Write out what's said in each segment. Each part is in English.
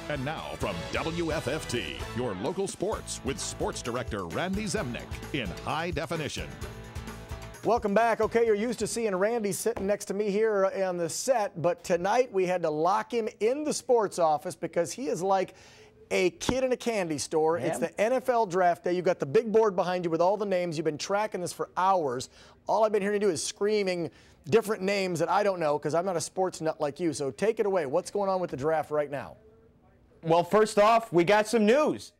And now from WFFT, your local sports with sports director Randy Zemnick in high definition. Welcome back. Okay, you're used to seeing Randy sitting next to me here on the set, but tonight we had to lock him in the sports office because he is like a kid in a candy store. It's the NFL draft day. You've got the big board behind you with all the names. You've been tracking this for hours. All I've been hearing you do is screaming different names that I don't know because I'm not a sports nut like you. So take it away. What's going on with the draft right now? Well, first off, we got some news.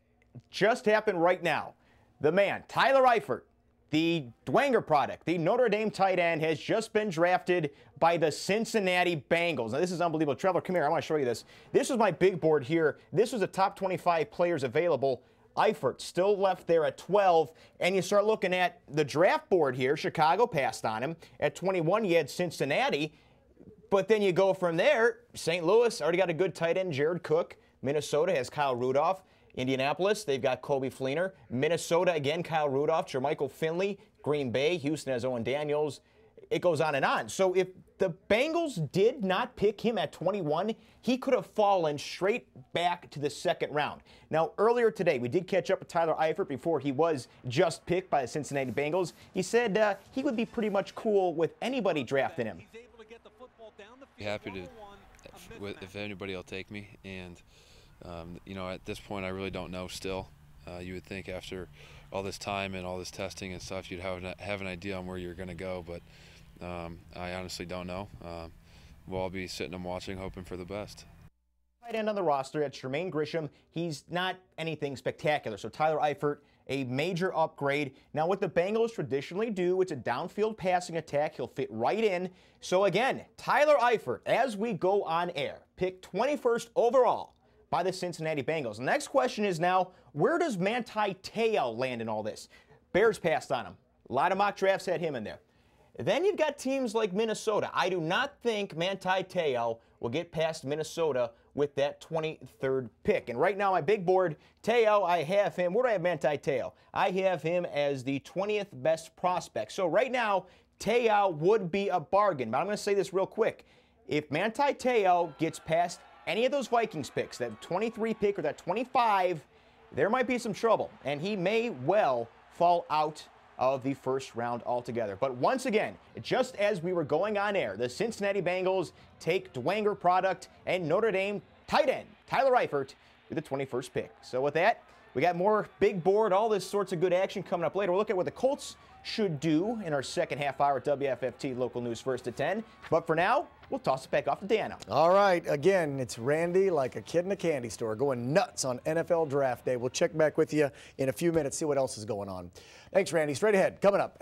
Just happened right now. The man, Tyler Eifert, the Dwenger product, the Notre Dame tight end, has just been drafted by the Cincinnati Bengals. Now, this is unbelievable. Trevor, come here. I want to show you this. This was my big board here. This was the top 25 players available. Eifert still left there at 12. And you start looking at the draft board here. Chicago passed on him. At 21, you had Cincinnati. But then you go from there. St. Louis already got a good tight end, Jared Cook. Minnesota has Kyle Rudolph. Indianapolis, they've got Coby Fleener. Minnesota, again, Kyle Rudolph. Jermichael Finley. Green Bay, Houston has Owen Daniels. It goes on and on. So if the Bengals did not pick him at 21, he could have fallen straight back to the second round. Now, earlier today, we did catch up with Tyler Eifert before he was just picked by the Cincinnati Bengals. He said he would be pretty much cool with anybody drafting him. Be happy to if anybody will take me, and you know, at this point I really don't know still. You would think after all this time and all this testing and stuff you'd have an idea on where you're going to go, but I honestly don't know. We'll all be sitting and watching, hoping for the best. Tight end on the roster, that's Jermaine Grisham. He's not anything spectacular, so Tyler Eifert, a major upgrade. Now, what the Bengals traditionally do, it's a downfield passing attack. He'll fit right in. So again, Tyler Eifert, as we go on air, picked 21st overall by the Cincinnati Bengals. The next question is now, where does Manti Te'o land in all this? Bears passed on him. A lot of mock drafts had him in there. Then you've got teams like Minnesota. I do not think Manti Te'o will get past Minnesota with that 23rd pick. And right now, my big board, Te'o, I have him. Where do I have Manti Te'o? I have him as the 20th best prospect. So right now, Te'o would be a bargain. But I'm going to say this real quick. If Manti Te'o gets past any of those Vikings picks, that 23 pick or that 25, there might be some trouble. And he may well fall out of the first round altogether. But once again, just as we were going on air, the Cincinnati Bengals take Dwenger product and Notre Dame tight end Tyler Eifert with the 21st pick. So with that, we got more big board, all this sorts of good action coming up later. We'll look at what the Colts should do in our second half hour at WFFT Local News First at 10. But for now, we'll toss it back off to Dano. All right. Again, it's Randy like a kid in a candy store going nuts on NFL Draft Day. We'll check back with you in a few minutes, see what else is going on. Thanks, Randy. Straight ahead, coming up.